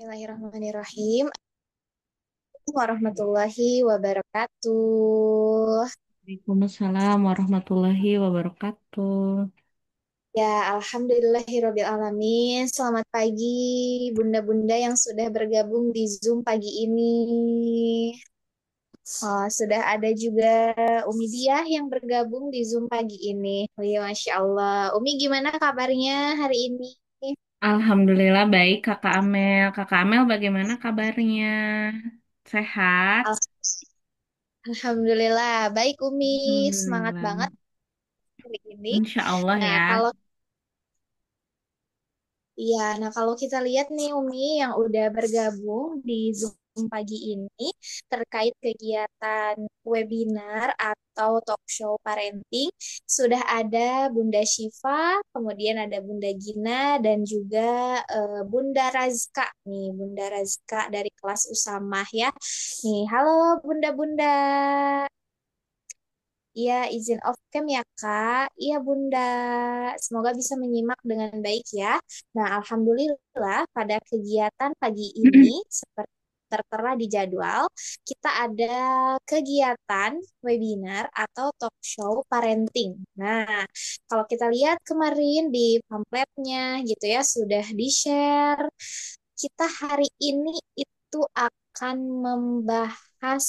Bismillahirrahmanirrahim. Assalamualaikum warahmatullahi wabarakatuh. Waalaikumsalam warahmatullahi wabarakatuh. Ya, alhamdulillahirabbil alamin. Selamat pagi bunda-bunda yang sudah bergabung di Zoom pagi ini. Oh, sudah ada juga Umi Diah yang bergabung di Zoom pagi ini. Oh, ya, Masya Allah. Umi gimana kabarnya hari ini? Alhamdulillah baik Kakak Amel. Kakak Amel bagaimana kabarnya? Sehat? Al- Alhamdulillah, baik Umi. Semangat Alhamdulillah. banget hari ini. Insya Allah Nah, ya. kalau Iya, nah kalau kita lihat nih Umi yang udah bergabung di Zoom pagi ini terkait kegiatan webinar atau talk show parenting, sudah ada Bunda Syifa, kemudian ada Bunda Gina dan juga Bunda Razka nih, Bunda Razka dari kelas Usamah ya. Nih, halo Bunda-bunda. Iya, izin off cam ya, Kak. Iya, Bunda. Semoga bisa menyimak dengan baik ya. Nah, Alhamdulillah pada kegiatan pagi ini, seperti tertera di jadwal, kita ada kegiatan webinar atau talk show parenting. Nah, kalau kita lihat kemarin di pamfletnya gitu ya, sudah di-share. Kita hari ini itu akan membahas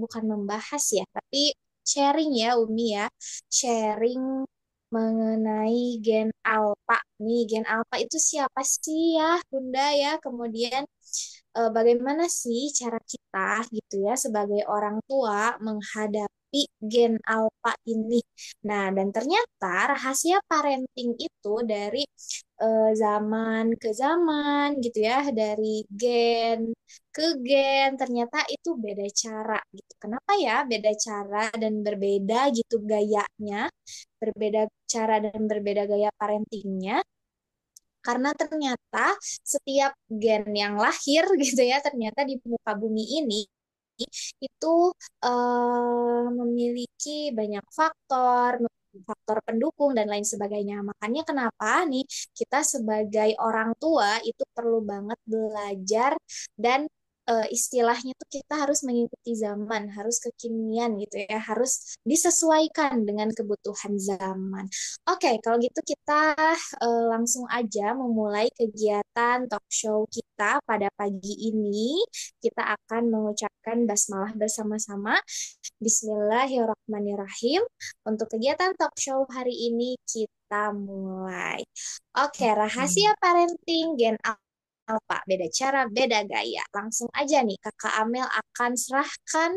bukan membahas ya, tapi sharing ya Umi ya, sharing mengenai gen alpha nih. Gen alpha itu siapa sih ya Bunda ya? Kemudian bagaimana sih cara kita gitu ya sebagai orang tua menghadapi gen alpha ini. Nah, dan ternyata rahasia parenting itu dari zaman ke zaman gitu ya, dari gen ke gen ternyata itu beda cara gitu. Kenapa ya beda cara dan berbeda gitu gayanya, berbeda cara dan berbeda gaya parentingnya? Karena ternyata setiap gen yang lahir gitu ya, ternyata di muka bumi ini itu memiliki banyak faktor pendukung dan lain sebagainya. Makanya kenapa nih kita sebagai orang tua itu perlu banget belajar dan istilahnya tuh kita harus mengikuti zaman, harus kekinian gitu ya, harus disesuaikan dengan kebutuhan zaman. Oke, kalau gitu kita langsung aja memulai kegiatan talk show kita pada pagi ini. Kita akan mengucapkan basmalah bersama-sama. Bismillahirrahmanirrahim. Untuk kegiatan talk show hari ini kita mulai. Oke, rahasia parenting Gen Alpha. Beda cara, beda gaya. Langsung aja nih, Kakak Amel akan serahkan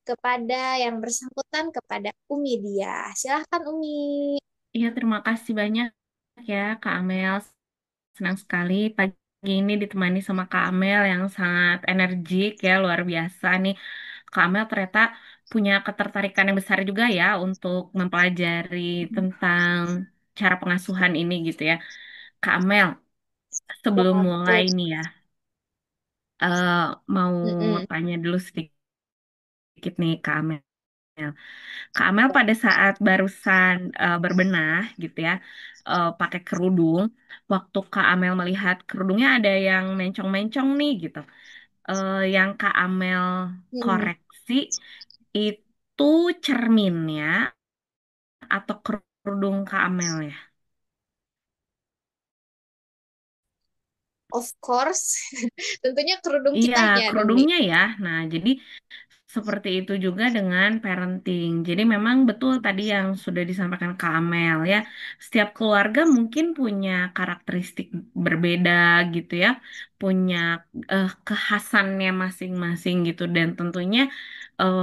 kepada yang bersangkutan kepada Umi dia. Silahkan Umi. Iya, terima kasih banyak ya Kak Amel. Senang sekali pagi ini ditemani sama Kak Amel yang sangat energik ya, luar biasa nih. Kak Amel ternyata punya ketertarikan yang besar juga ya untuk mempelajari tentang cara pengasuhan ini gitu ya. Kak Amel, Ya, sebelum mulai betul. nih ya, eh, mau Mm-mm. tanya dulu sedikit nih Kak Amel. Kak Amel pada saat barusan berbenah gitu ya, pakai kerudung, waktu Kak Amel melihat kerudungnya ada yang mencong-mencong nih gitu, yang Kak Amel Mm-mm. koreksi itu cerminnya atau kerudung Kak Amel ya? Of course, tentunya kerudung Iya, kitanya dong nih. kerudungnya ya. Nah, jadi seperti itu juga dengan parenting. Jadi memang betul tadi yang sudah disampaikan Kak Amel ya. Setiap keluarga mungkin punya karakteristik berbeda gitu ya. Punya kekhasannya masing-masing gitu. Dan tentunya eh,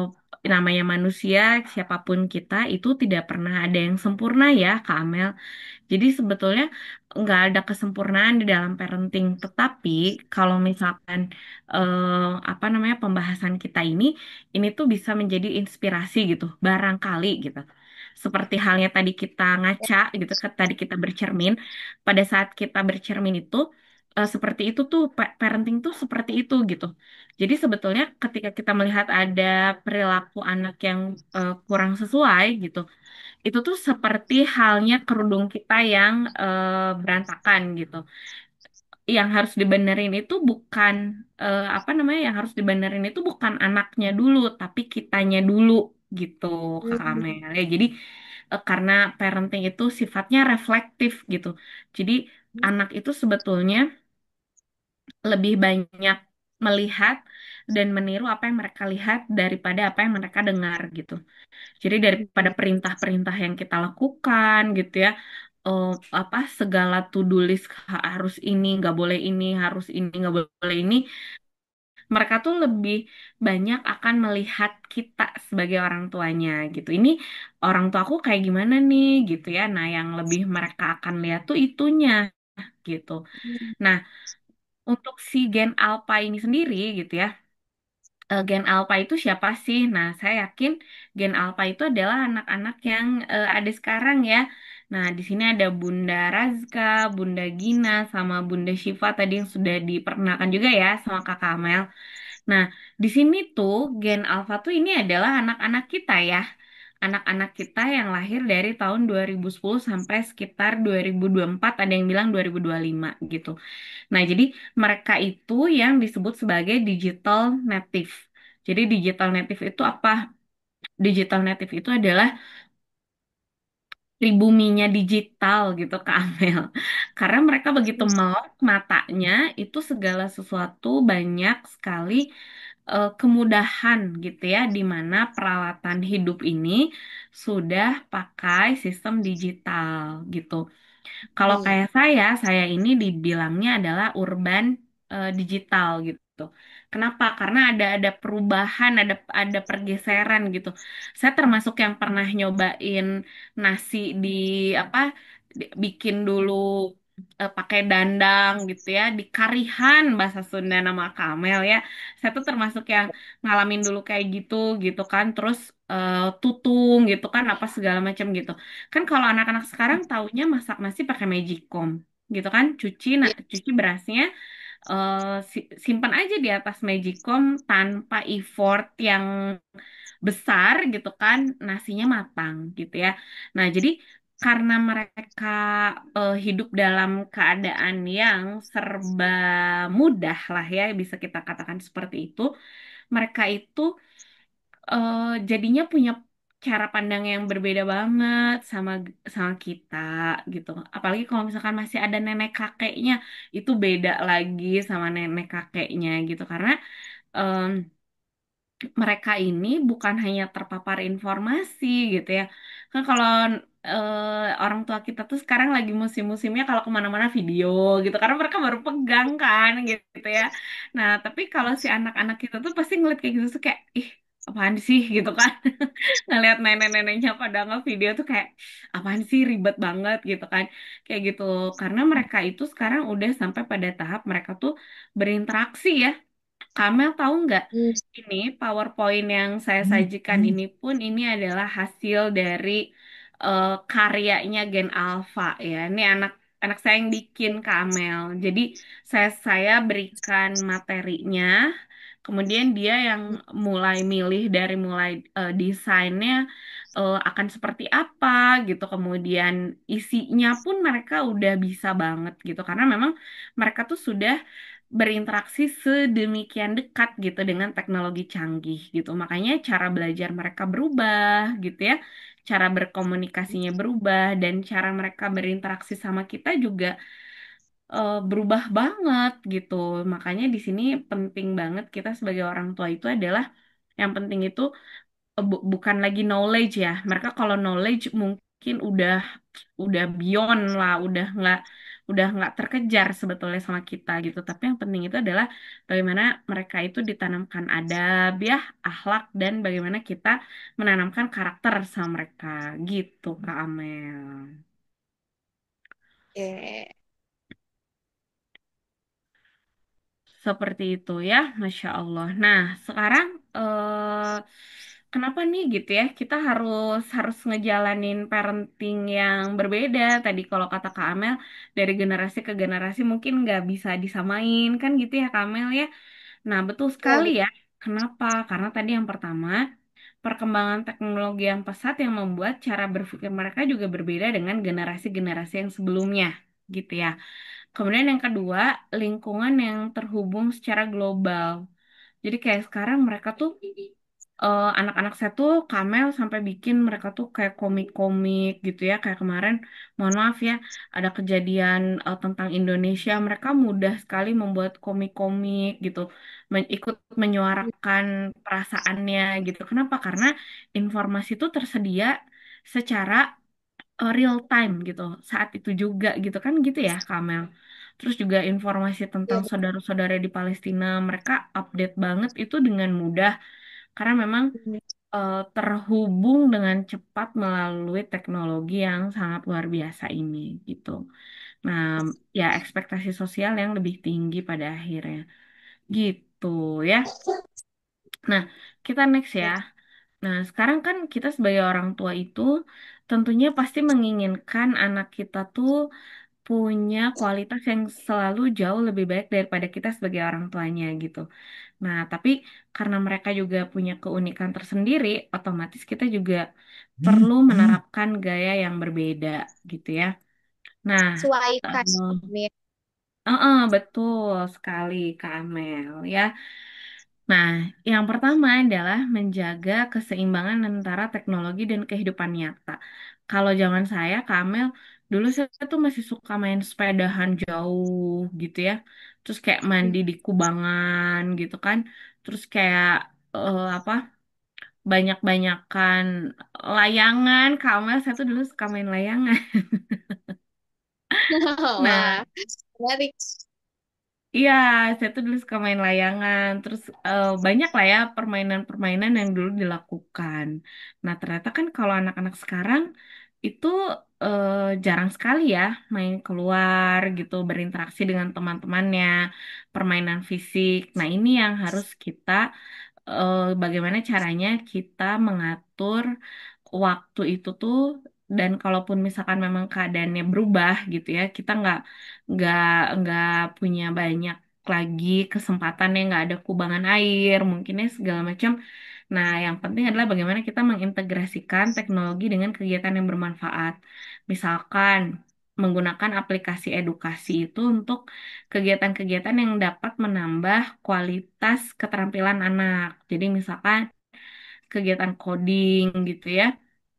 namanya manusia, siapapun kita itu tidak pernah ada yang sempurna ya Kak Amel. Jadi sebetulnya nggak ada kesempurnaan di dalam parenting. Tetapi kalau misalkan apa namanya pembahasan kita ini tuh bisa menjadi inspirasi gitu, barangkali gitu. Seperti halnya tadi kita ngaca gitu, tadi kita bercermin. Pada saat kita bercermin itu seperti itu tuh parenting tuh seperti itu gitu. Jadi sebetulnya ketika kita melihat ada perilaku anak yang kurang sesuai gitu, itu tuh seperti halnya kerudung kita yang berantakan gitu. yang harus dibenerin itu bukan apa namanya, yang harus dibenerin itu bukan anaknya dulu, tapi kitanya dulu gitu, Kak Hmm. Amel. Ya, jadi karena parenting itu sifatnya reflektif gitu. Jadi anak itu sebetulnya lebih banyak melihat dan meniru apa yang mereka lihat daripada apa yang mereka dengar gitu. Jadi daripada perintah-perintah yang kita lakukan gitu ya, eh, apa segala to-do list harus ini, harus ini, nggak boleh ini, mereka tuh lebih banyak akan melihat kita sebagai orang tuanya gitu. Ini orang tuaku kayak gimana nih gitu ya. Nah, yang lebih mereka akan lihat tuh itunya gitu. Nah, untuk si gen alpha ini sendiri gitu ya. Gen alpha itu siapa sih? Nah, saya yakin gen alpha itu adalah anak-anak yang ada sekarang ya. Nah, di sini ada Bunda Razka, Bunda Gina, sama Bunda Shiva tadi yang sudah diperkenalkan juga ya sama Kakak Amel. Nah, di sini tuh gen alpha tuh ini adalah anak-anak kita ya. Anak-anak kita yang lahir dari tahun 2010 sampai sekitar 2024, ada yang bilang 2025 gitu. Nah, jadi mereka itu yang disebut sebagai digital native. Jadi digital native itu apa? Digital native itu adalah pribuminya digital gitu Kak Amel. Karena mereka begitu melek matanya, itu segala sesuatu banyak sekali kemudahan gitu ya, di mana peralatan hidup ini sudah pakai sistem digital gitu. Kalau Hmm. kayak saya ini dibilangnya adalah urban digital gitu. Kenapa? Karena ada perubahan, ada pergeseran gitu. Saya termasuk yang pernah nyobain nasi di apa bikin dulu pakai dandang gitu ya, di karihan bahasa Sunda nama Kamel ya. Saya tuh termasuk yang ngalamin dulu kayak gitu gitu kan, terus tutung gitu kan apa segala macam gitu. Kan kalau anak-anak sekarang taunya masak nasi pakai magicom gitu kan, Iya. cuci berasnya, simpan aja di atas magicom tanpa effort yang besar gitu kan, nasinya matang gitu ya. Nah, jadi karena mereka hidup dalam keadaan yang serba mudah lah ya, bisa kita katakan seperti itu, mereka itu jadinya punya cara pandang yang berbeda banget sama sama kita gitu. Apalagi kalau misalkan masih ada nenek kakeknya, itu beda lagi sama nenek kakeknya gitu. Karena em, mereka ini bukan hanya terpapar informasi gitu ya. Kan kalau orang tua kita tuh sekarang lagi musim-musimnya kalau kemana-mana video gitu. Karena mereka baru pegang kan gitu ya. Nah, tapi kalau si anak-anak kita tuh pasti ngeliat kayak gitu tuh kayak, ih, apaan sih gitu kan. Ngeliat nenek-neneknya pada nge-video tuh kayak, apaan sih, ribet banget gitu kan. Kayak gitu. Karena mereka itu sekarang udah sampai pada tahap mereka tuh berinteraksi ya. Kamel tahu nggak? Hmm. Ini PowerPoint yang saya sajikan ini pun ini adalah hasil dari karyanya Gen Alpha ya. Ini anak saya yang bikin Kamel. Jadi saya berikan materinya, kemudian dia yang mulai milih dari mulai desainnya akan seperti apa gitu. Kemudian isinya pun mereka udah bisa banget gitu. Karena memang mereka tuh sudah berinteraksi sedemikian dekat gitu dengan teknologi canggih gitu. Makanya cara belajar mereka berubah gitu ya. Cara berkomunikasinya berubah dan cara mereka berinteraksi sama kita juga berubah banget gitu. Makanya di sini penting banget kita sebagai orang tua itu adalah yang penting itu bukan lagi knowledge ya. Mereka kalau knowledge mungkin udah beyond lah, udah nggak terkejar sebetulnya sama kita gitu. Tapi yang penting itu adalah bagaimana mereka itu ditanamkan adab ya, akhlak dan bagaimana kita menanamkan karakter sama mereka gitu, Kak Amel. Oke. Seperti itu ya, Masya Allah. Nah, sekarang kenapa nih gitu ya? Kita harus harus ngejalanin parenting yang berbeda. Tadi kalau kata Kak Amel, dari generasi ke generasi mungkin nggak bisa disamain kan gitu ya, Kak Amel ya. Nah, betul Iya, sekali betul. ya. Kenapa? Karena tadi yang pertama, perkembangan teknologi yang pesat yang membuat cara berpikir mereka juga berbeda dengan generasi-generasi yang sebelumnya, gitu ya. Kemudian yang kedua, lingkungan yang terhubung secara global. Jadi kayak sekarang mereka tuh anak-anak saya tuh Kamel sampai bikin mereka tuh kayak komik-komik gitu ya. Kayak kemarin, mohon maaf ya, ada kejadian tentang Indonesia. Mereka mudah sekali membuat komik-komik gitu, ikut menyuarakan perasaannya gitu. Kenapa? Karena informasi itu tersedia secara real time gitu, saat itu juga gitu kan gitu ya, Kamel. Terus juga informasi tentang Iya, saudara-saudara di Palestina, mereka update banget itu dengan mudah karena memang betul. terhubung dengan cepat melalui teknologi yang sangat luar biasa ini gitu. Nah, ya ekspektasi sosial yang lebih tinggi pada akhirnya gitu ya. Nah, kita next ya. Nah, sekarang kan kita sebagai orang tua itu tentunya pasti menginginkan anak kita tuh punya kualitas yang selalu jauh lebih baik daripada kita sebagai orang tuanya gitu. Nah, tapi karena mereka juga punya keunikan tersendiri, otomatis kita juga perlu menerapkan gaya yang berbeda gitu ya. Nah, Sesuaikan. eh, Nih. betul sekali Kak Amel ya. Nah, yang pertama adalah menjaga keseimbangan antara teknologi dan kehidupan nyata. Kalau zaman saya, Kamel, dulu saya tuh masih suka main sepedahan jauh gitu ya. Terus kayak mandi di kubangan gitu kan. Terus kayak apa? Banyak-banyakan layangan. Kamel, saya tuh dulu suka main layangan. Nah, Wah, menarik. iya, saya tuh dulu suka main layangan. Terus banyak lah ya permainan-permainan yang dulu dilakukan. Nah, ternyata kan kalau anak-anak sekarang itu eh, jarang sekali ya main keluar gitu, berinteraksi dengan teman-temannya, permainan fisik. Nah, ini yang harus kita bagaimana caranya kita mengatur waktu itu tuh dan kalaupun misalkan memang keadaannya berubah gitu ya kita nggak nggak punya banyak lagi kesempatan yang nggak ada kubangan air mungkinnya segala macam. Nah, yang penting adalah bagaimana kita mengintegrasikan teknologi dengan kegiatan yang bermanfaat. Misalkan menggunakan aplikasi edukasi itu untuk kegiatan-kegiatan yang dapat menambah kualitas keterampilan anak. Jadi misalkan kegiatan coding gitu ya.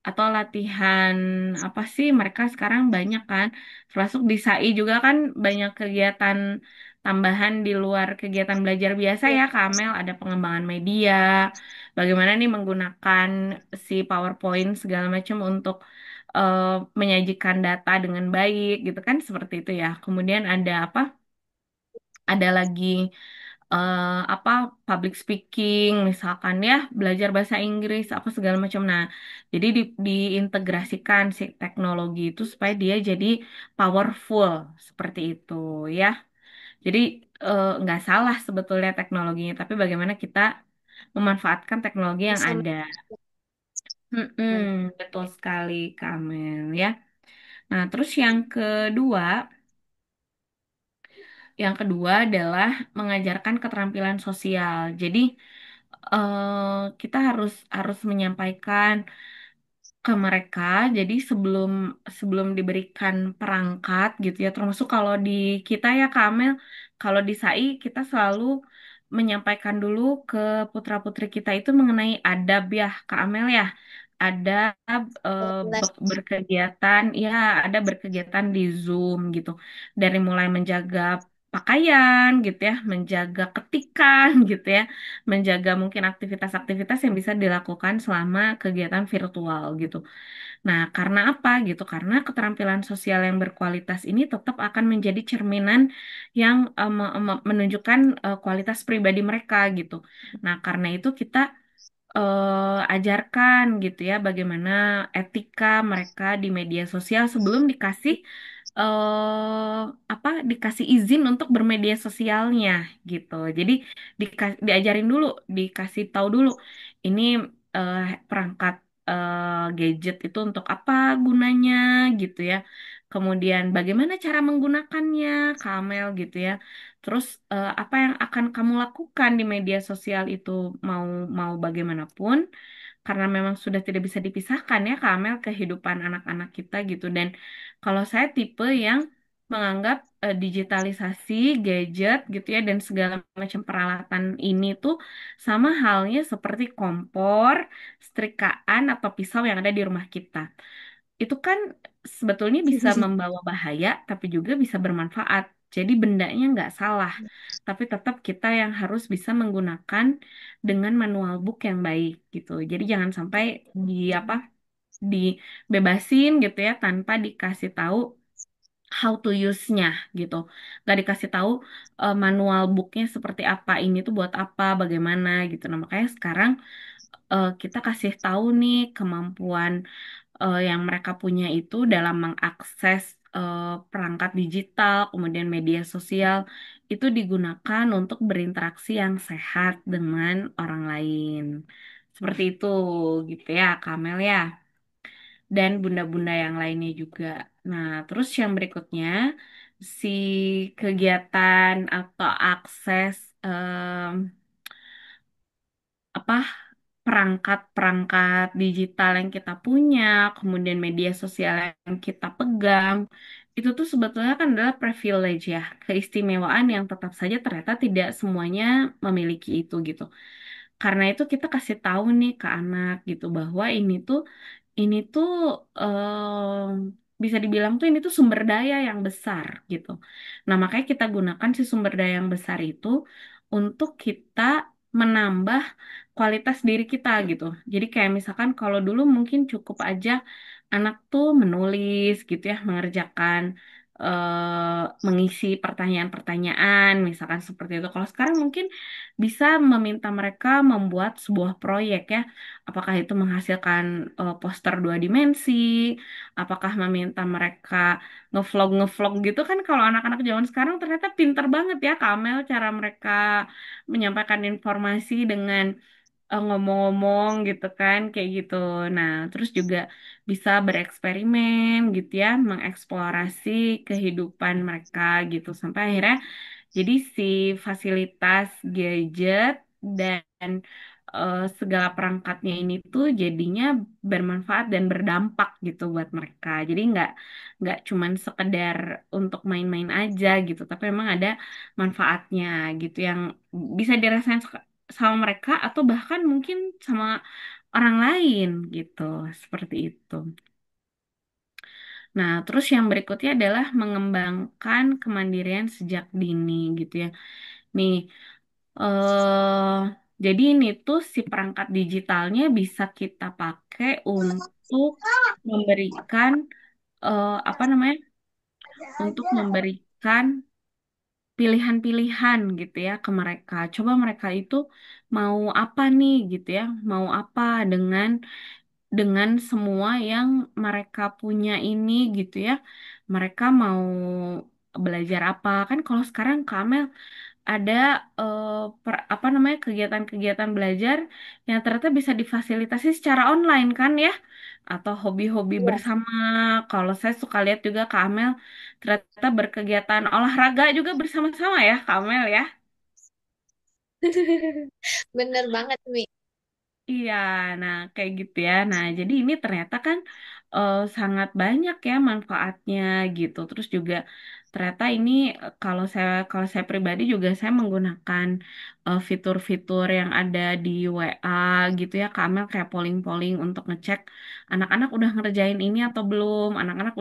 Atau latihan apa sih mereka sekarang banyak kan. Termasuk di SAI juga kan banyak kegiatan tambahan di luar kegiatan belajar biasa Ya, ya Kamel. Ada pengembangan media. Bagaimana nih menggunakan si PowerPoint segala macam untuk eh, menyajikan data dengan baik gitu kan seperti itu ya. Kemudian ada apa? Ada lagi apa public speaking misalkan ya belajar bahasa Inggris apa segala macam. Nah, jadi diintegrasikan si teknologi itu supaya dia jadi powerful seperti itu ya. Jadi nggak salah sebetulnya teknologinya, tapi bagaimana kita memanfaatkan teknologi yang bisa ada. men- Betul sekali, Kamel ya. Nah, terus yang kedua adalah mengajarkan keterampilan sosial. Jadi kita harus harus menyampaikan ke mereka. Jadi sebelum sebelum diberikan perangkat gitu ya, termasuk kalau di kita ya Kamel, kalau di SAI kita selalu menyampaikan dulu ke putra-putri kita itu mengenai adab ya Kamel ya. Ada berkegiatan, ya ada berkegiatan di Zoom gitu. Dari mulai menjaga pakaian gitu ya, menjaga ketikan gitu ya, menjaga mungkin aktivitas-aktivitas yang bisa dilakukan selama kegiatan virtual gitu. Nah, karena apa gitu? Karena keterampilan sosial yang berkualitas ini tetap akan menjadi cerminan yang menunjukkan kualitas pribadi mereka gitu. Nah, karena itu kita ajarkan gitu ya bagaimana etika mereka di media sosial sebelum dikasih dikasih izin untuk bermedia sosialnya gitu. Jadi diajarin dulu, dikasih tahu dulu ini eh, perangkat gadget itu untuk apa gunanya gitu ya. Kemudian bagaimana cara menggunakannya, Kamel gitu ya. Terus apa yang akan kamu lakukan di media sosial itu mau mau bagaimanapun karena memang sudah tidak bisa dipisahkan ya Kamel kehidupan anak-anak kita gitu dan kalau saya tipe yang menganggap digitalisasi gadget gitu ya dan segala macam peralatan ini tuh sama halnya seperti kompor, setrikaan atau pisau yang ada di rumah kita. Itu kan sebetulnya bisa membawa bahaya tapi juga bisa bermanfaat. Jadi bendanya nggak salah, tapi tetap kita yang harus bisa menggunakan dengan manual book yang baik gitu. Jadi jangan sampai di apa dibebasin gitu ya tanpa dikasih tahu how to use-nya gitu. Gak dikasih tahu manual booknya seperti apa, ini tuh buat apa, bagaimana gitu. Nah makanya sekarang kita kasih tahu nih kemampuan yang mereka punya itu dalam mengakses perangkat digital, kemudian media sosial itu digunakan untuk berinteraksi yang sehat dengan orang lain. Seperti itu gitu ya, Kamel ya dan bunda-bunda yang lainnya juga. Nah, terus yang berikutnya, si kegiatan atau akses apa perangkat-perangkat digital yang kita punya, kemudian media sosial yang kita pegang, itu tuh sebetulnya kan adalah privilege ya, keistimewaan yang tetap saja ternyata tidak semuanya memiliki itu gitu. Karena itu kita kasih tahu nih ke anak gitu bahwa ini tuh bisa dibilang tuh ini tuh sumber daya yang besar gitu. Nah, makanya kita gunakan si sumber daya yang besar itu untuk kita menambah kualitas diri kita gitu. Jadi kayak misalkan kalau dulu mungkin cukup aja anak tuh menulis gitu ya, mengerjakan mengisi pertanyaan-pertanyaan misalkan seperti itu. Kalau sekarang mungkin bisa meminta mereka membuat sebuah proyek ya. Apakah itu menghasilkan poster dua dimensi? Apakah meminta mereka ngevlog gitu kan kalau anak-anak zaman sekarang ternyata pinter banget ya Kamel cara mereka menyampaikan informasi dengan ngomong-ngomong gitu kan kayak gitu. Nah, terus juga bisa bereksperimen gitu ya, mengeksplorasi kehidupan mereka gitu sampai akhirnya jadi si fasilitas gadget dan segala perangkatnya ini tuh jadinya bermanfaat dan berdampak gitu buat mereka. Jadi nggak cuman sekedar untuk main-main aja gitu, tapi memang ada manfaatnya gitu yang bisa dirasain sama mereka atau bahkan mungkin sama orang lain gitu. Seperti itu. Nah, terus yang berikutnya adalah mengembangkan kemandirian sejak dini gitu ya. Nih, eh jadi ini tuh si perangkat digitalnya bisa kita pakai untuk memberikan apa namanya? Untuk memberikan pilihan-pilihan gitu ya ke mereka. Coba mereka itu mau apa nih gitu ya, mau apa dengan semua yang mereka punya ini gitu ya. Mereka mau belajar apa? Kan kalau sekarang Kamel ada apa namanya kegiatan-kegiatan belajar yang ternyata bisa difasilitasi secara online kan ya atau hobi-hobi Iya. bersama. Kalau saya suka lihat juga Kak Amel ternyata berkegiatan olahraga juga bersama-sama ya Kak Amel ya. Bener banget, Mi. Iya, nah kayak gitu ya. Nah, jadi ini ternyata kan sangat banyak ya manfaatnya gitu. Terus juga ternyata ini kalau saya pribadi juga saya menggunakan fitur-fitur yang ada di WA gitu ya, Kamel kayak polling-polling untuk ngecek anak-anak udah ngerjain ini atau belum, anak-anak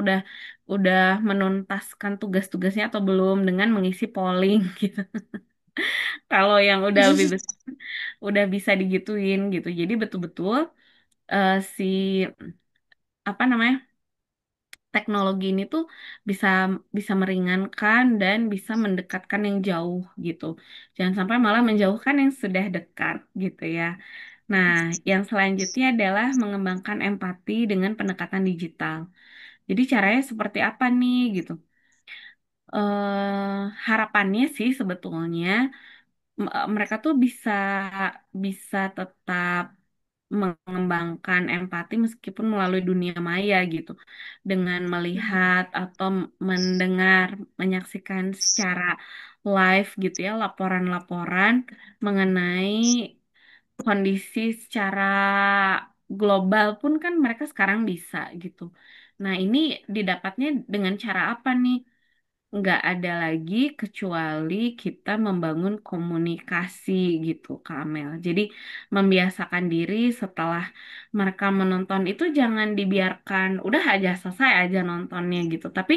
udah menuntaskan tugas-tugasnya atau belum dengan mengisi polling gitu. Kalau yang udah lebih besar udah bisa digituin gitu. Jadi betul-betul si apa namanya teknologi ini tuh bisa bisa meringankan dan bisa mendekatkan yang jauh gitu. Jangan sampai malah menjauhkan yang sudah dekat gitu ya. Nah, yang selanjutnya adalah mengembangkan empati dengan pendekatan digital. Jadi caranya seperti apa nih gitu? Harapannya sih sebetulnya mereka tuh bisa bisa tetap mengembangkan empati meskipun melalui dunia maya gitu dengan melihat atau mendengar menyaksikan secara live gitu ya laporan-laporan mengenai kondisi secara global pun kan mereka sekarang bisa gitu. Nah, ini didapatnya dengan cara apa nih? nggak ada lagi kecuali kita membangun komunikasi gitu, Kak Amel. Jadi membiasakan diri setelah mereka menonton itu jangan dibiarkan udah aja selesai aja nontonnya gitu. Tapi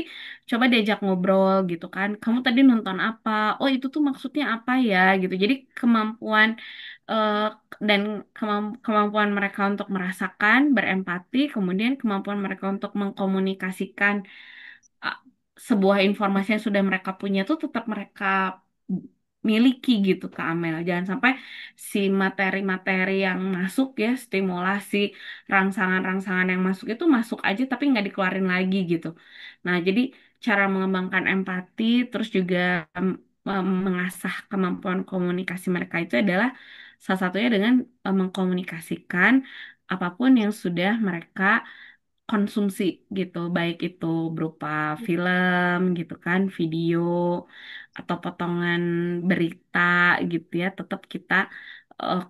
coba diajak ngobrol gitu kan. Kamu tadi nonton apa? Oh itu tuh maksudnya apa ya gitu. Jadi kemampuan eh, dan kemampuan mereka untuk merasakan, berempati, kemudian kemampuan mereka untuk mengkomunikasikan uh, sebuah informasi yang sudah mereka punya tuh tetap mereka miliki gitu Kak Amel. Jangan sampai si materi-materi yang masuk ya, stimulasi, rangsangan-rangsangan yang masuk itu masuk aja tapi nggak dikeluarin lagi gitu. Nah, jadi cara mengembangkan empati terus juga mengasah kemampuan komunikasi mereka itu adalah salah satunya dengan mengkomunikasikan apapun yang sudah mereka konsumsi gitu, baik itu berupa film gitu kan, video atau potongan berita gitu ya, tetap kita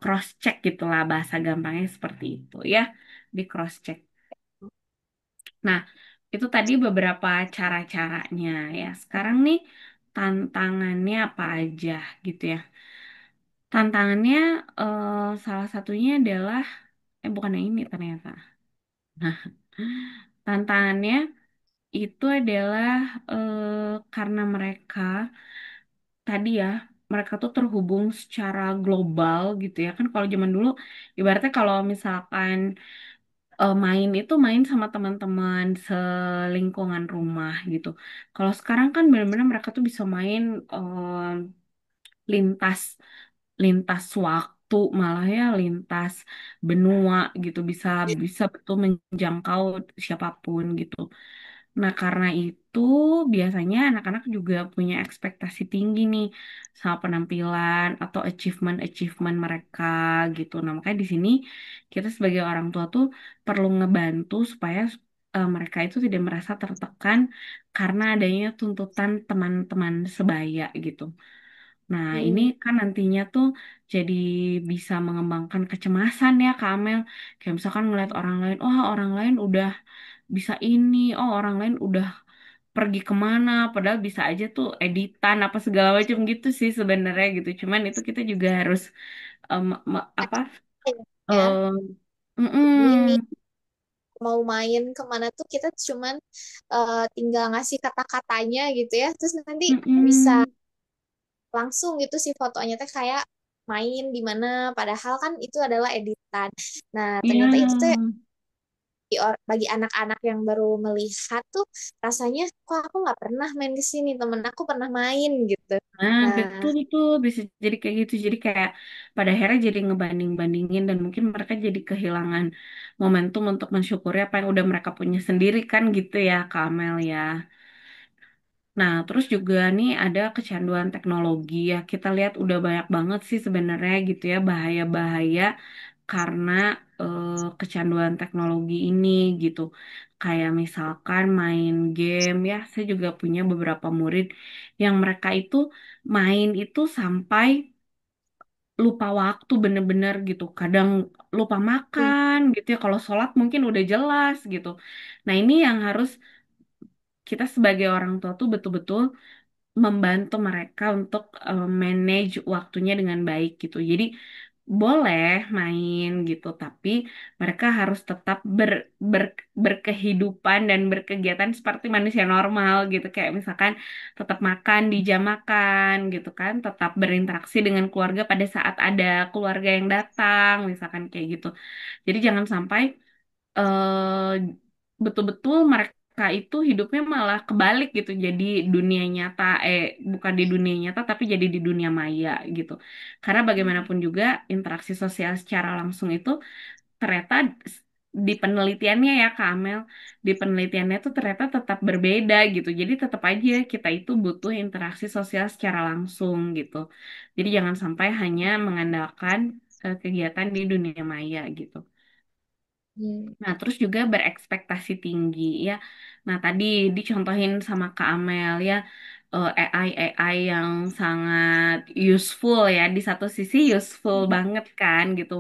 cross check gitulah bahasa gampangnya seperti itu ya, di cross check. Nah, itu tadi beberapa cara-caranya ya. Sekarang nih tantangannya apa aja gitu ya. Tantangannya salah satunya adalah bukan yang ini ternyata. Nah, tantangannya itu adalah karena mereka tadi ya mereka tuh terhubung secara global gitu ya kan kalau zaman dulu ibaratnya kalau misalkan main itu main sama teman-teman selingkungan rumah gitu. Kalau sekarang kan benar-benar mereka tuh bisa main lintas lintas waktu malah ya lintas benua gitu bisa bisa betul menjangkau siapapun gitu. Nah, karena itu biasanya anak-anak juga punya ekspektasi tinggi nih sama penampilan atau achievement-achievement mereka gitu. Nah, makanya di sini kita sebagai orang tua tuh perlu ngebantu supaya mereka itu tidak merasa tertekan karena adanya tuntutan teman-teman sebaya gitu. Nah, ini Hmm. kan nantinya tuh jadi bisa mengembangkan kecemasan ya, Kak Amel. Kayak misalkan ngeliat orang lain, oh orang lain udah bisa ini, oh orang lain udah pergi kemana, padahal bisa aja tuh editan apa segala macam gitu sih sebenarnya gitu. Cuman itu kita juga harus apa? Ya, em, ini nih mm-mm, mau main kemana tuh kita cuman tinggal ngasih kata-katanya gitu ya, terus nanti bisa mm-mm, langsung gitu sih fotonya teh kayak main di mana, padahal kan itu adalah editan. Nah, iya. ternyata itu tuh bagi anak-anak yang baru melihat tuh rasanya kok aku nggak pernah main ke sini, temen aku pernah main gitu. Nah, Nah, betul tuh bisa jadi kayak gitu. Jadi kayak pada akhirnya jadi ngebanding-bandingin dan mungkin mereka jadi kehilangan momentum untuk mensyukuri apa yang udah mereka punya sendiri kan gitu ya, Kamel ya. Nah, terus juga nih ada kecanduan teknologi ya. Kita lihat udah banyak banget sih sebenarnya gitu ya bahaya-bahaya karena kecanduan teknologi ini gitu. Kayak misalkan main game ya. Saya juga punya beberapa murid yang mereka itu main itu sampai lupa waktu bener-bener gitu. Kadang lupa makan gitu ya. Kalau sholat mungkin udah jelas gitu. Nah, ini yang harus kita sebagai orang tua tuh betul-betul membantu mereka untuk manage waktunya dengan baik gitu. Jadi boleh main gitu, tapi mereka harus tetap berkehidupan dan berkegiatan seperti manusia normal gitu. Kayak misalkan tetap makan di jam makan gitu kan, tetap berinteraksi dengan keluarga pada saat ada keluarga yang datang, misalkan kayak gitu. Jadi jangan sampai eh, betul-betul mereka itu hidupnya malah kebalik gitu. Jadi dunia nyata, bukan di dunia nyata tapi jadi di dunia maya gitu. Karena bagaimanapun juga interaksi sosial secara langsung itu ternyata di penelitiannya ya Kak Amel, di penelitiannya itu ternyata tetap berbeda gitu. Jadi tetap aja kita itu butuh interaksi sosial secara langsung gitu. Jadi jangan sampai hanya mengandalkan kegiatan di dunia maya gitu. hmm, Nah, terus juga berekspektasi tinggi ya. Nah, tadi dicontohin sama Kak Amel ya, AI AI yang sangat useful ya, di satu sisi useful banget kan gitu,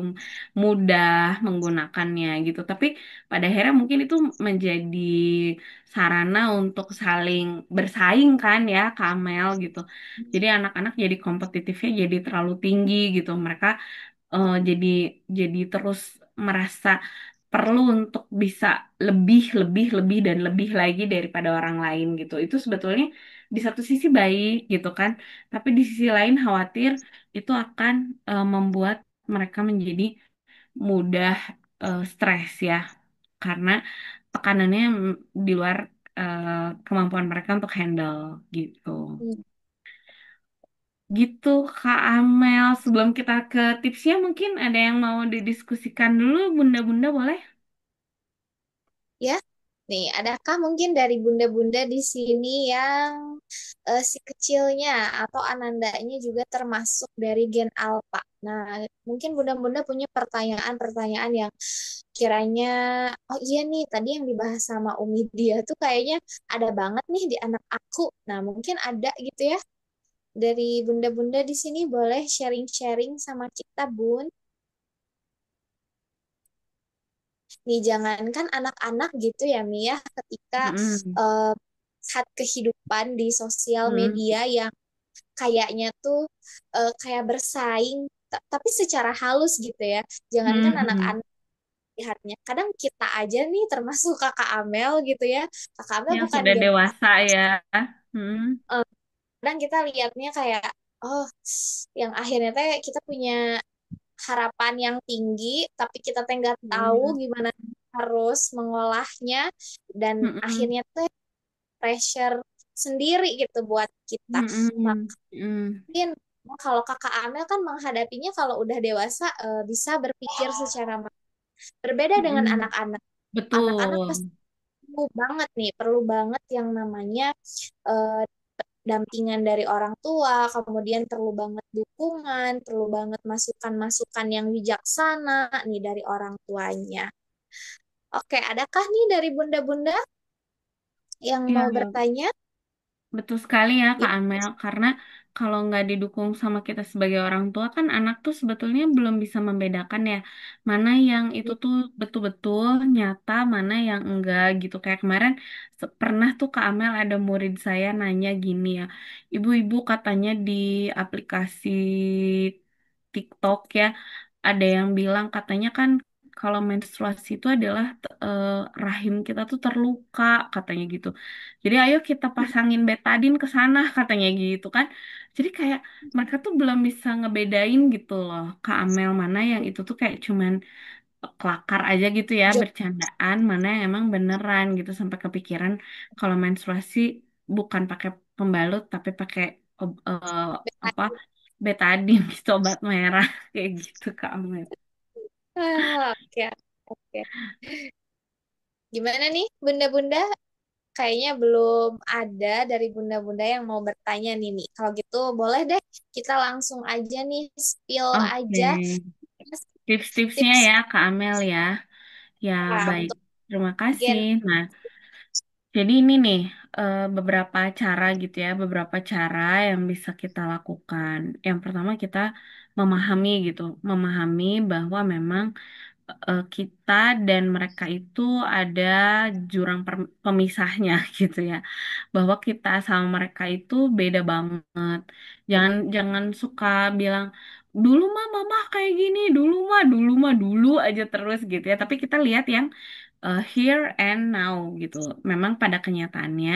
mudah menggunakannya gitu, tapi pada akhirnya mungkin itu menjadi sarana untuk saling bersaing kan ya Kamel gitu. Jadi anak-anak jadi kompetitifnya jadi terlalu tinggi gitu, mereka jadi terus merasa perlu untuk bisa lebih, lebih, lebih dan lebih lagi daripada orang lain gitu. Itu sebetulnya di satu sisi baik gitu kan, tapi di sisi lain khawatir itu akan membuat mereka menjadi mudah stres ya, karena tekanannya di luar eh, kemampuan mereka untuk handle gitu. Hmm. Gitu, Kak Amel. Sebelum kita ke tipsnya, mungkin ada yang mau didiskusikan dulu, Bunda-bunda boleh? Ya, nih, adakah mungkin dari bunda-bunda di sini yang si kecilnya atau anandanya juga termasuk dari gen alpha? Nah, mungkin bunda-bunda punya pertanyaan-pertanyaan yang kiranya, oh iya nih, tadi yang dibahas sama Umi dia tuh kayaknya ada banget nih di anak aku. Nah, mungkin ada gitu ya. Dari bunda-bunda di sini boleh sharing-sharing sama kita, Bun. Nih, jangankan anak-anak gitu ya, Mia, ketika Mm-mm. eh, saat kehidupan di sosial Mm-mm. media yang kayaknya tuh kayak bersaing, tapi secara halus gitu ya. Jangankan Mm-mm. anak-anak lihatnya, kadang kita aja nih termasuk kakak Amel gitu ya. Kakak Amel Yang bukan sudah gen, dewasa ya. Mm. kadang kita lihatnya kayak, oh, yang akhirnya teh kita punya harapan yang tinggi, tapi kita teh nggak tahu Mm. gimana harus mengolahnya, dan Mm-mm. akhirnya teh pressure sendiri gitu buat kita. Mm-mm. Mm. Mungkin kalau kakak Amel kan menghadapinya kalau udah dewasa bisa berpikir secara berbeda dengan Mm-mm. anak-anak. Anak-anak pasti Betul. perlu banget nih, perlu banget yang namanya eh, dampingan dari orang tua, kemudian perlu banget dukungan, perlu banget masukan-masukan yang bijaksana nih dari orang tuanya. Oke, adakah nih dari bunda-bunda yang mau Ya, bertanya? betul sekali ya Kak Gimana? Amel, karena kalau nggak didukung sama kita sebagai orang tua kan anak tuh sebetulnya belum bisa membedakan ya mana yang itu tuh betul-betul nyata, mana yang enggak gitu. Kayak kemarin pernah tuh Kak Amel ada murid saya nanya gini ya, ibu-ibu katanya di aplikasi TikTok ya ada yang bilang katanya kan kalau menstruasi itu adalah eh, rahim kita tuh terluka katanya gitu. Jadi ayo kita pasangin betadin ke sana katanya gitu kan. Jadi kayak mereka tuh belum bisa ngebedain gitu loh Kak Amel, mana yang itu tuh kayak cuman kelakar aja gitu ya, Jo- bercandaan, mana yang emang beneran gitu, sampai kepikiran kalau menstruasi bukan pakai pembalut tapi pakai apa betadin gitu, obat merah kayak gitu Kak Amel. Oke, oke. Gimana nih, bunda-bunda? Kayaknya belum ada dari bunda-bunda yang mau bertanya nih nih. Kalau gitu boleh deh kita langsung aja nih spill Oke. aja Tips-tipsnya tips ya Kak Amel ya. Ya, baik. untuk Terima kasih. gen. Nah, jadi ini nih beberapa cara gitu ya, beberapa cara yang bisa kita lakukan. Yang pertama kita memahami gitu, memahami bahwa memang kita dan mereka itu ada jurang pemisahnya gitu ya, bahwa kita sama mereka itu beda banget. Jangan jangan suka bilang dulu mah mama kayak gini, dulu mah dulu aja terus gitu ya. Tapi kita lihat yang here and now gitu. Memang pada kenyataannya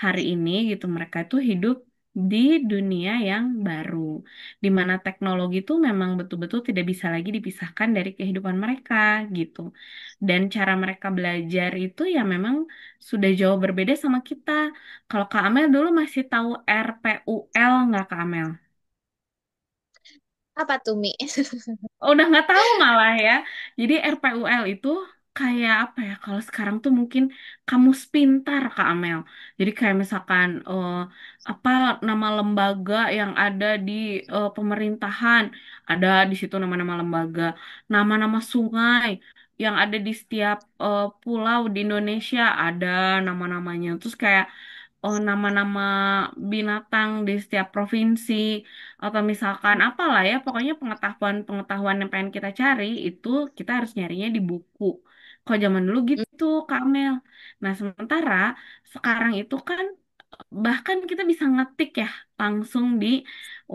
hari ini gitu mereka itu hidup di dunia yang baru, di mana teknologi itu memang betul-betul tidak bisa lagi dipisahkan dari kehidupan mereka gitu. Dan cara mereka belajar itu ya memang sudah jauh berbeda sama kita. Kalau Kak Amel dulu masih tahu RPUL nggak Kak Amel? Apa tuh Mi? Oh, udah nggak tahu malah ya. Jadi RPUL itu kayak apa ya? Kalau sekarang tuh mungkin kamus pintar Kak Amel. Jadi kayak misalkan apa nama lembaga yang ada di pemerintahan, ada di situ nama-nama lembaga, nama-nama sungai yang ada di setiap pulau di Indonesia ada nama-namanya. Terus kayak nama-nama binatang di setiap provinsi atau misalkan apalah ya, pokoknya pengetahuan-pengetahuan yang pengen kita cari itu kita harus nyarinya di buku. Kalau zaman dulu gitu, Kak Mel. Nah, sementara sekarang itu kan bahkan kita bisa ngetik ya langsung di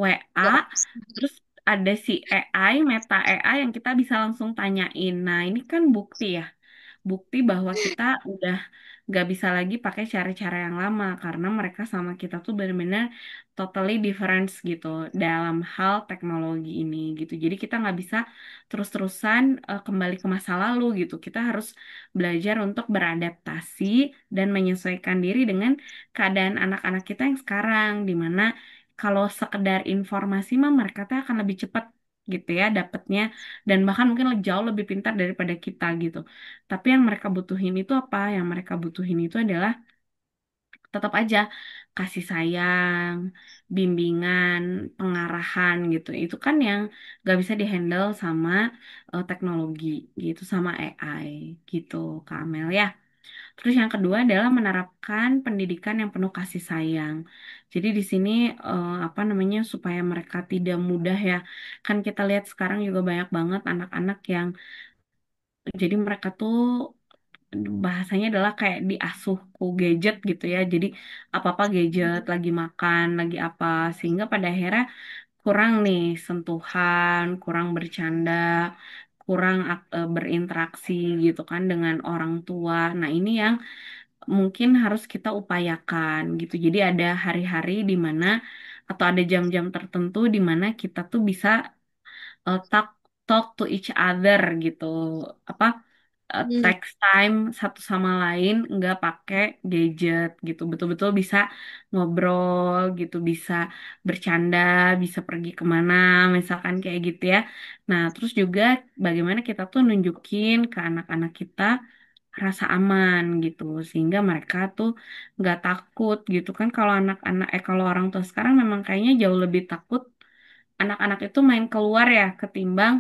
WA, Ya. terus ada si AI, Meta AI yang kita bisa langsung tanyain. Nah, ini kan bukti ya, bukti bahwa kita udah nggak bisa lagi pakai cara-cara yang lama karena mereka sama kita tuh benar-benar totally difference gitu dalam hal teknologi ini gitu. Jadi kita nggak bisa terus-terusan kembali ke masa lalu gitu. Kita harus belajar untuk beradaptasi dan menyesuaikan diri dengan keadaan anak-anak kita yang sekarang, dimana kalau sekedar informasi mah mereka tuh akan lebih cepat gitu ya dapatnya, dan bahkan mungkin jauh lebih pintar daripada kita gitu. Tapi yang mereka butuhin itu apa? Yang mereka butuhin itu adalah tetap aja kasih sayang, bimbingan, pengarahan gitu. Itu kan yang gak bisa dihandle sama teknologi gitu, sama AI gitu, Kak Amel ya. Terus yang kedua adalah menerapkan pendidikan yang penuh kasih sayang. Jadi di sini apa namanya supaya mereka tidak mudah ya. Kan kita lihat sekarang juga banyak banget anak-anak yang jadi mereka tuh bahasanya adalah kayak diasuh ku gadget gitu ya. Jadi apa-apa gadget, lagi makan, lagi apa, sehingga pada akhirnya kurang nih sentuhan, kurang bercanda, kurang berinteraksi gitu kan dengan orang tua. Nah, ini yang mungkin harus kita upayakan gitu. Jadi ada hari-hari di mana atau ada jam-jam tertentu di mana kita tuh bisa talk talk to each other gitu. Apa Hmm. text time satu sama lain nggak pakai gadget gitu, betul-betul bisa ngobrol gitu, bisa bercanda, bisa pergi kemana misalkan kayak gitu ya. Nah, terus juga bagaimana kita tuh nunjukin ke anak-anak kita rasa aman gitu sehingga mereka tuh nggak takut gitu kan. Kalau anak-anak kalau orang tua sekarang memang kayaknya jauh lebih takut anak-anak itu main keluar ya ketimbang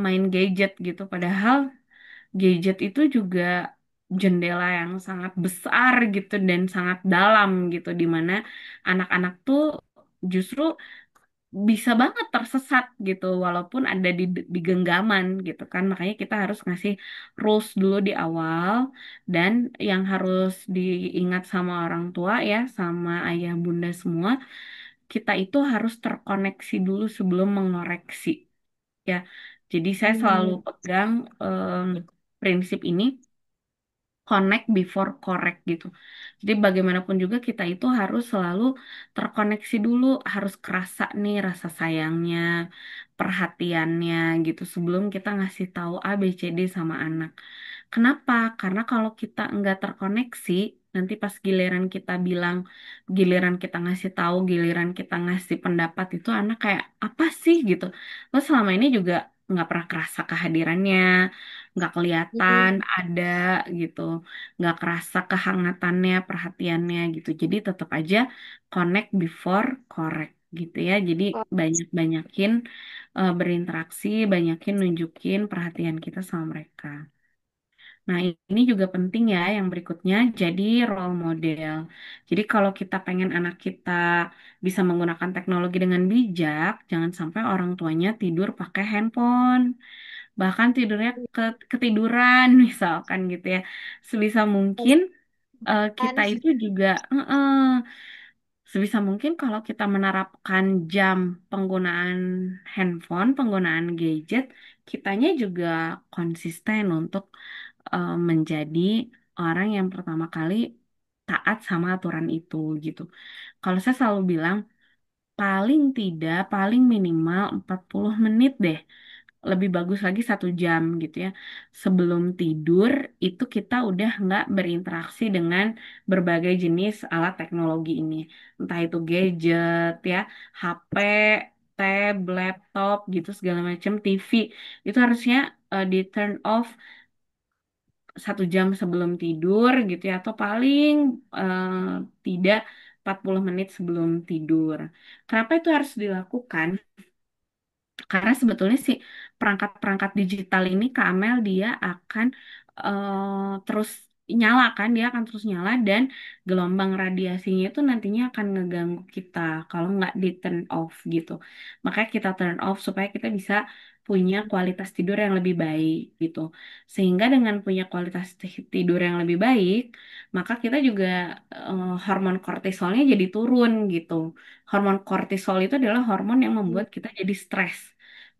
main gadget gitu, padahal gadget itu juga jendela yang sangat besar gitu dan sangat dalam gitu di mana anak-anak tuh justru bisa banget tersesat gitu walaupun ada di genggaman gitu kan. Makanya kita harus ngasih rules dulu di awal, dan yang harus diingat sama orang tua ya, sama ayah bunda semua, kita itu harus terkoneksi dulu sebelum mengoreksi ya. Jadi saya selalu Hmm. pegang prinsip ini, connect before correct gitu. Jadi bagaimanapun juga kita itu harus selalu terkoneksi dulu, harus kerasa nih rasa sayangnya, perhatiannya gitu sebelum kita ngasih tahu A, B, C, D sama anak. Kenapa? Karena kalau kita nggak terkoneksi, nanti pas giliran kita bilang, giliran kita ngasih tahu, giliran kita ngasih pendapat itu anak kayak apa sih gitu. Terus selama ini juga nggak pernah kerasa kehadirannya, nggak kelihatan Hmm. ada gitu, nggak kerasa kehangatannya, perhatiannya gitu. Jadi tetap aja connect before correct gitu ya. Jadi banyak-banyakin berinteraksi, banyakin nunjukin perhatian kita sama mereka. Nah, ini juga penting ya yang berikutnya, jadi role model. Jadi kalau kita pengen anak kita bisa menggunakan teknologi dengan bijak, jangan sampai orang tuanya tidur pakai handphone, bahkan tidurnya ketiduran misalkan gitu ya. Sebisa mungkin kita Kan. itu juga sebisa mungkin kalau kita menerapkan jam penggunaan handphone, penggunaan gadget, kitanya juga konsisten untuk menjadi orang yang pertama kali taat sama aturan itu gitu. Kalau saya selalu bilang paling tidak, paling minimal 40 menit deh. Lebih bagus lagi 1 jam gitu ya. Sebelum tidur itu kita udah nggak berinteraksi dengan berbagai jenis alat teknologi ini. Entah itu gadget ya, HP, tab, laptop gitu segala macam, TV. Itu harusnya di turn off 1 jam sebelum tidur gitu ya, atau paling eh, tidak 40 menit sebelum tidur. Kenapa itu harus dilakukan? Karena sebetulnya sih perangkat-perangkat digital ini Kak Amel dia akan terus nyala kan, dia akan terus nyala dan gelombang radiasinya itu nantinya akan ngeganggu kita kalau nggak di turn off gitu. Makanya kita turn off supaya kita bisa punya kualitas tidur yang lebih baik gitu. Sehingga dengan punya kualitas tidur yang lebih baik, maka kita juga hormon kortisolnya jadi turun gitu. Hormon kortisol itu adalah hormon yang membuat kita jadi stres.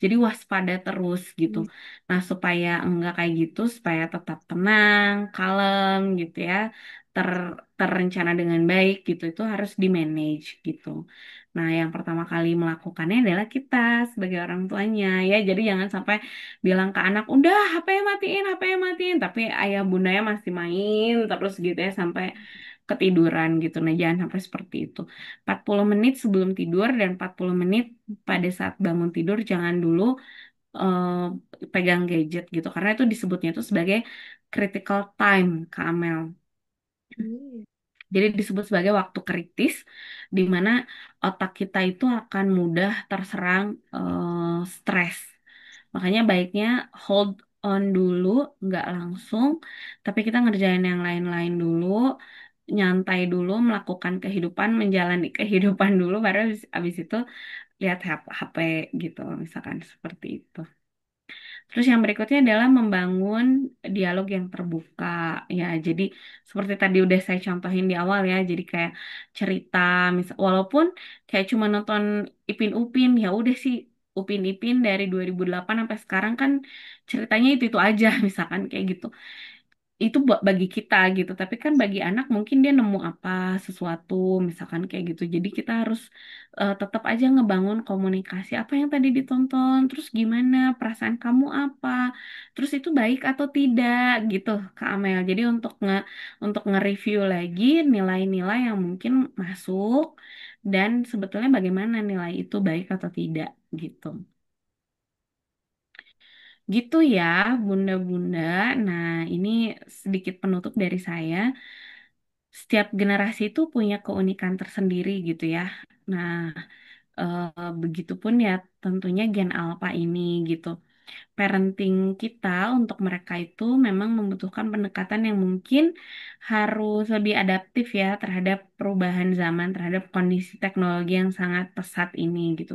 Jadi waspada terus gitu. Nah, supaya enggak kayak gitu, supaya tetap tenang, kalem gitu ya, ter terencana dengan baik gitu, itu harus di manage gitu. Nah, yang pertama kali melakukannya adalah kita sebagai orang tuanya ya. Jadi jangan sampai bilang ke anak, udah HP matiin, tapi ayah bundanya masih main terus gitu ya sampai ketiduran gitu. Nah, jangan sampai seperti itu. 40 menit sebelum tidur dan 40 menit pada saat bangun tidur jangan dulu pegang gadget gitu karena itu disebutnya itu sebagai critical time Kak Amel. Hmm. Jadi disebut sebagai waktu kritis di mana otak kita itu akan mudah terserang stres. Makanya baiknya hold on dulu, nggak langsung, tapi kita ngerjain yang lain-lain dulu, nyantai dulu, melakukan kehidupan, menjalani kehidupan dulu, baru abis itu lihat HP gitu, misalkan seperti itu. Terus yang berikutnya adalah membangun dialog yang terbuka. Ya, jadi seperti tadi udah saya contohin di awal ya. Jadi kayak cerita, misal, walaupun kayak cuma nonton Ipin Upin, ya udah sih Upin Ipin dari 2008 sampai sekarang kan ceritanya itu aja, misalkan kayak gitu itu bagi kita gitu tapi kan bagi anak mungkin dia nemu apa sesuatu misalkan kayak gitu jadi kita harus tetap aja ngebangun komunikasi apa yang tadi ditonton terus gimana perasaan kamu apa terus itu baik atau tidak gitu Kak Amel jadi untuk nge-review lagi nilai-nilai yang mungkin masuk dan sebetulnya bagaimana nilai itu baik atau tidak gitu. Gitu ya, bunda-bunda. Nah, ini sedikit penutup dari saya. Setiap generasi itu punya keunikan tersendiri gitu ya. Nah, begitupun ya tentunya gen alpha ini gitu. Parenting kita untuk mereka itu memang membutuhkan pendekatan yang mungkin harus lebih adaptif ya terhadap perubahan zaman, terhadap kondisi teknologi yang sangat pesat ini gitu.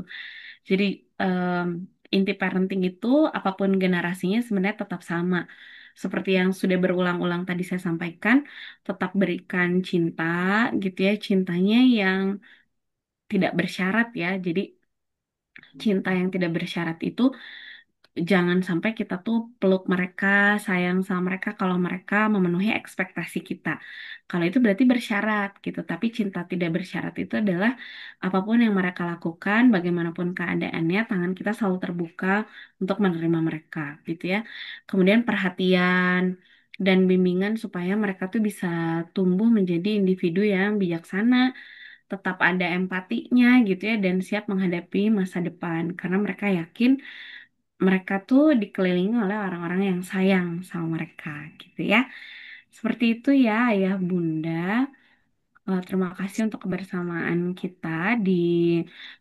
Jadi em, inti parenting itu apapun generasinya sebenarnya tetap sama. Seperti yang sudah berulang-ulang tadi saya sampaikan, tetap berikan cinta gitu ya, cintanya yang tidak bersyarat ya. Jadi cinta yang tidak bersyarat itu jangan sampai kita tuh peluk mereka, sayang sama mereka kalau mereka memenuhi ekspektasi kita. Kalau itu berarti bersyarat gitu. Tapi cinta tidak bersyarat itu adalah apapun yang mereka lakukan, bagaimanapun keadaannya, tangan kita selalu terbuka untuk menerima mereka gitu ya. Kemudian perhatian dan bimbingan supaya mereka tuh bisa tumbuh menjadi individu yang bijaksana, tetap ada empatinya gitu ya dan siap menghadapi masa depan karena mereka yakin mereka tuh dikelilingi oleh orang-orang yang sayang sama mereka gitu ya. Seperti itu ya ayah bunda. Terima kasih untuk kebersamaan kita di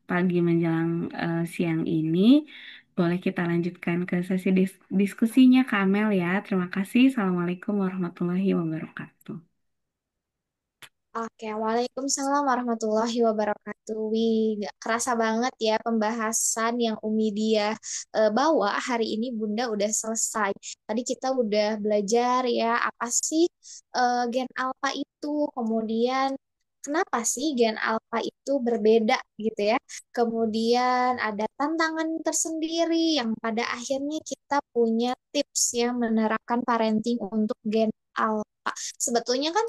pagi menjelang siang ini. Boleh kita lanjutkan ke sesi diskusinya Kamel ya. Terima kasih. Assalamualaikum warahmatullahi wabarakatuh. Oke, Waalaikumsalam warahmatullahi wabarakatuh. Wih, gak kerasa banget ya pembahasan yang Umi dia bawa hari ini Bunda udah selesai. Tadi kita udah belajar ya apa sih gen alpha itu, kemudian kenapa sih gen alpha itu berbeda gitu ya. Kemudian ada tantangan tersendiri yang pada akhirnya kita punya tips yang menerapkan parenting untuk gen alpha. Sebetulnya kan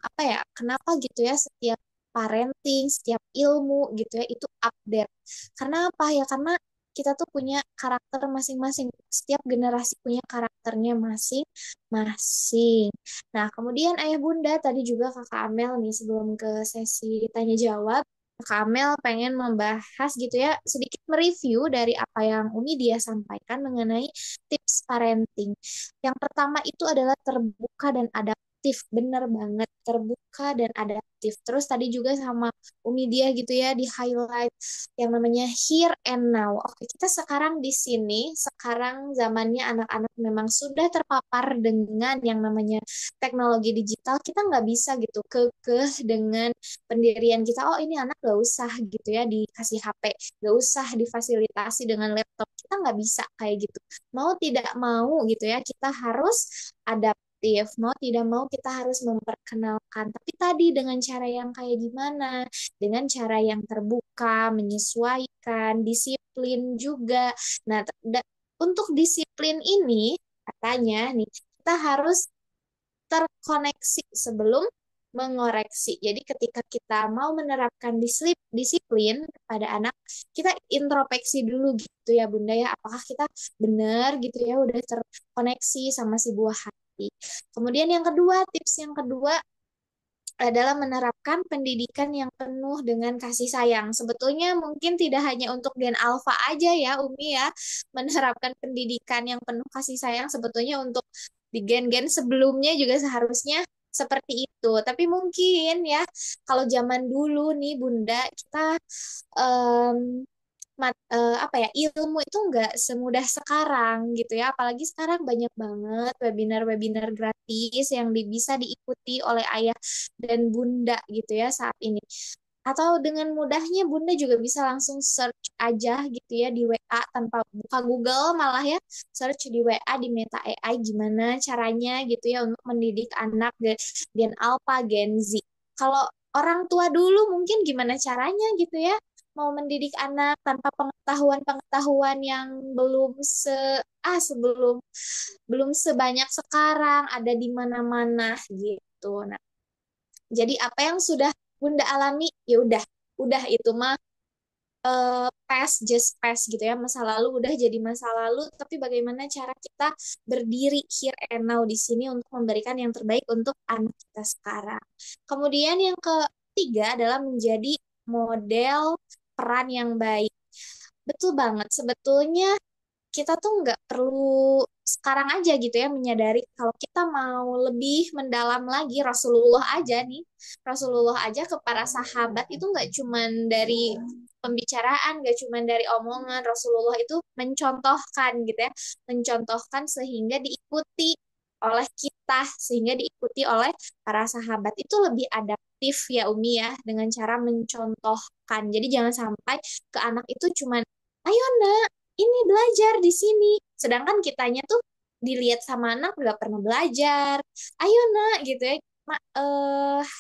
apa ya kenapa gitu ya setiap parenting setiap ilmu gitu ya itu update karena apa ya karena kita tuh punya karakter masing-masing setiap generasi punya karakternya masing-masing. Nah kemudian ayah bunda tadi juga kakak Amel nih sebelum ke sesi tanya jawab Kak Amel pengen membahas gitu ya sedikit mereview dari apa yang Umi dia sampaikan mengenai tips parenting. Yang pertama itu adalah terbuka dan adaptif adaptif, bener banget, terbuka dan adaptif. Terus tadi juga sama Umi dia gitu ya, di highlight yang namanya here and now. Oke, kita sekarang di sini, sekarang zamannya anak-anak memang sudah terpapar dengan yang namanya teknologi digital. Kita nggak bisa gitu kekeh dengan pendirian kita, oh ini anak gak usah gitu ya dikasih HP, gak usah difasilitasi dengan laptop. Kita nggak bisa kayak gitu. Mau tidak mau gitu ya, kita harus adaptif. Mau tidak mau kita harus memperkenalkan. Tapi tadi dengan cara yang kayak gimana? Dengan cara yang terbuka, menyesuaikan, disiplin juga. Nah, untuk disiplin ini katanya nih, kita harus terkoneksi sebelum mengoreksi. Jadi ketika kita mau menerapkan disiplin kepada anak, kita introspeksi dulu gitu ya Bunda ya, apakah kita benar gitu ya udah terkoneksi sama si buah hati. Kemudian yang kedua, tips yang kedua adalah menerapkan pendidikan yang penuh dengan kasih sayang. Sebetulnya mungkin tidak hanya untuk Gen Alpha aja ya, Umi ya, menerapkan pendidikan yang penuh kasih sayang sebetulnya untuk di gen-gen sebelumnya juga seharusnya seperti itu. Tapi mungkin ya, kalau zaman dulu nih Bunda, kita apa ya, ilmu itu nggak semudah sekarang gitu ya, apalagi sekarang banyak banget webinar-webinar gratis yang bisa diikuti oleh ayah dan bunda gitu ya saat ini, atau dengan mudahnya bunda juga bisa langsung search aja gitu ya di WA tanpa buka Google, malah ya search di WA di Meta AI gimana caranya gitu ya untuk mendidik anak Gen Alpha, Gen Z. Kalau orang tua dulu mungkin gimana caranya gitu ya mau mendidik anak tanpa pengetahuan-pengetahuan yang belum sebelum belum sebanyak sekarang ada di mana-mana gitu. Nah, jadi apa yang sudah Bunda alami ya udah itu mah past, just past gitu ya, masa lalu udah jadi masa lalu, tapi bagaimana cara kita berdiri here and now di sini untuk memberikan yang terbaik untuk anak kita sekarang. Kemudian yang ketiga adalah menjadi model peran yang baik. Betul banget, sebetulnya kita tuh nggak perlu sekarang aja gitu ya menyadari kalau kita mau lebih mendalam lagi Rasulullah aja nih. Rasulullah aja ke para sahabat itu nggak cuman dari pembicaraan, nggak cuman dari omongan. Rasulullah itu mencontohkan gitu ya, mencontohkan sehingga diikuti oleh kita, sehingga diikuti oleh para sahabat. Itu lebih adaptif ya Umi ya, dengan cara mencontohkan. Jadi jangan sampai ke anak itu cuman, ayo nak, ini belajar di sini. Sedangkan kitanya tuh dilihat sama anak nggak pernah belajar. Ayo nak gitu ya.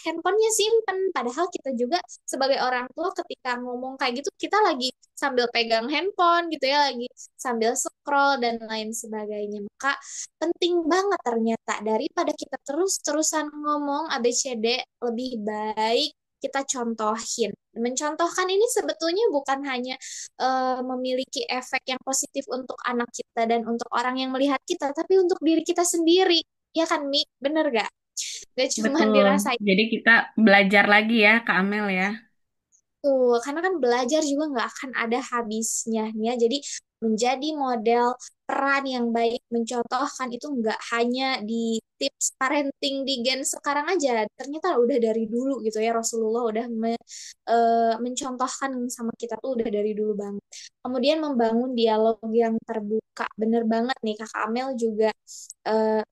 Handphonenya simpen. Padahal kita juga sebagai orang tua ketika ngomong kayak gitu kita lagi sambil pegang handphone gitu ya, lagi sambil scroll dan lain sebagainya. Maka penting banget ternyata daripada kita terus-terusan ngomong ABCD, lebih baik kita contohin. Mencontohkan ini sebetulnya bukan hanya memiliki efek yang positif untuk anak kita dan untuk orang yang melihat kita, tapi untuk diri kita sendiri. Ya kan, Mi? Bener gak? Gak cuma Betul. dirasain. Jadi kita belajar lagi ya, Kak Amel ya. Tuh, karena kan belajar juga nggak akan ada habisnya ya. Jadi menjadi model peran yang baik, mencontohkan itu nggak hanya di tips parenting di gen sekarang aja. Ternyata udah dari dulu gitu ya, Rasulullah udah mencontohkan sama kita tuh udah dari dulu banget. Kemudian membangun dialog yang terbuka. Bener banget nih, Kakak Amel juga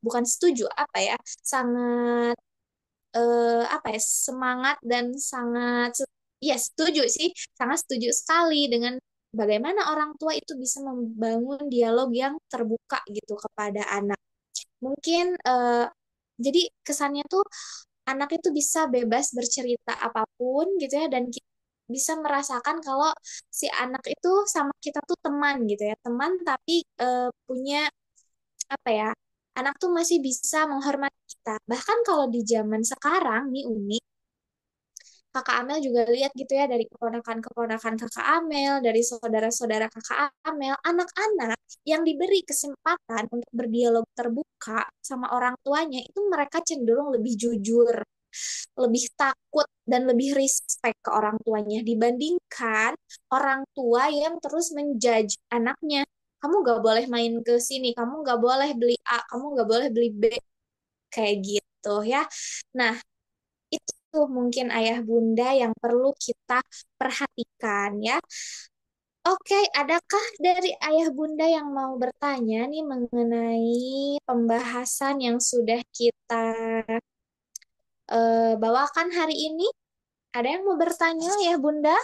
bukan setuju apa ya, sangat apa ya, semangat dan sangat ya setuju sih, sangat setuju sekali dengan bagaimana orang tua itu bisa membangun dialog yang terbuka gitu kepada anak. Mungkin jadi kesannya tuh anak itu bisa bebas bercerita apapun gitu ya, dan bisa merasakan kalau si anak itu sama kita tuh teman gitu ya, teman tapi punya apa ya, anak tuh masih bisa menghormati kita. Bahkan kalau di zaman sekarang nih Umi, Kakak Amel juga lihat gitu ya dari keponakan-keponakan Kakak Amel, dari saudara-saudara Kakak Amel, anak-anak yang diberi kesempatan untuk berdialog terbuka sama orang tuanya itu mereka cenderung lebih jujur, lebih takut dan lebih respect ke orang tuanya dibandingkan orang tua yang terus menjudge anaknya. Kamu gak boleh main ke sini, kamu gak boleh beli A, kamu gak boleh beli B, kayak gitu. gitu ya. Nah, itu mungkin ayah bunda yang perlu kita perhatikan ya. Oke, adakah dari ayah bunda yang mau bertanya nih mengenai pembahasan yang sudah kita bawakan hari ini? Ada yang mau bertanya ya bunda?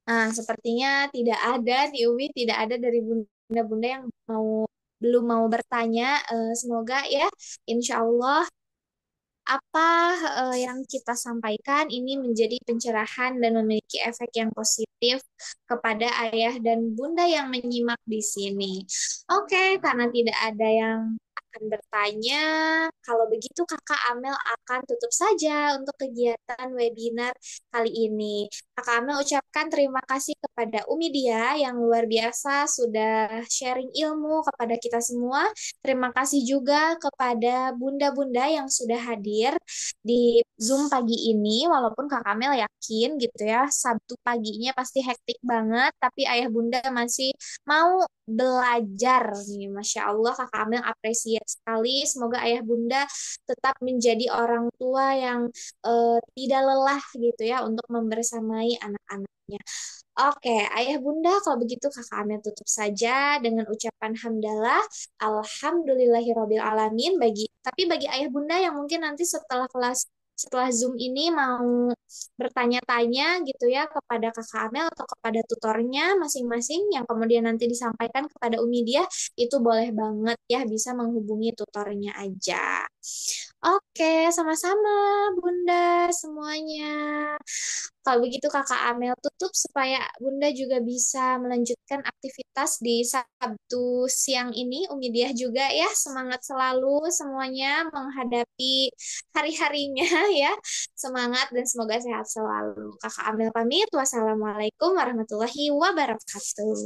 Nah, sepertinya tidak ada di Umi, tidak ada dari bunda-bunda yang belum mau bertanya. Semoga ya, insya Allah apa yang kita sampaikan ini menjadi pencerahan dan memiliki efek yang positif kepada ayah dan bunda yang menyimak di sini. Oke, karena tidak ada yang akan bertanya, kalau begitu Kakak Amel akan tutup saja untuk kegiatan webinar kali ini. Kakak Amel ucapkan terima kasih kepada Umi Dia yang luar biasa sudah sharing ilmu kepada kita semua. Terima kasih juga kepada bunda-bunda yang sudah hadir di Zoom pagi ini, walaupun Kak Kamel yakin gitu ya, Sabtu paginya pasti hektik banget, tapi ayah bunda masih mau belajar nih. Masya Allah, Kak Kamel apresiat sekali. Semoga ayah bunda tetap menjadi orang tua yang tidak lelah gitu ya untuk membersamai anak-anaknya. Oke, ayah bunda, kalau begitu kakak Amel tutup saja dengan ucapan hamdalah, alhamdulillahirobbil alamin. Bagi ayah bunda yang mungkin nanti setelah Zoom ini mau bertanya-tanya gitu ya kepada kakak Amel atau kepada tutornya masing-masing yang kemudian nanti disampaikan kepada Umi dia, itu boleh banget ya bisa menghubungi tutornya aja. Oke, sama-sama Bunda semuanya. Kalau begitu Kakak Amel tutup supaya Bunda juga bisa melanjutkan aktivitas di Sabtu siang ini. Umidiah juga ya, semangat selalu semuanya menghadapi hari-harinya ya. Semangat dan semoga sehat selalu. Kakak Amel pamit. Wassalamualaikum warahmatullahi wabarakatuh.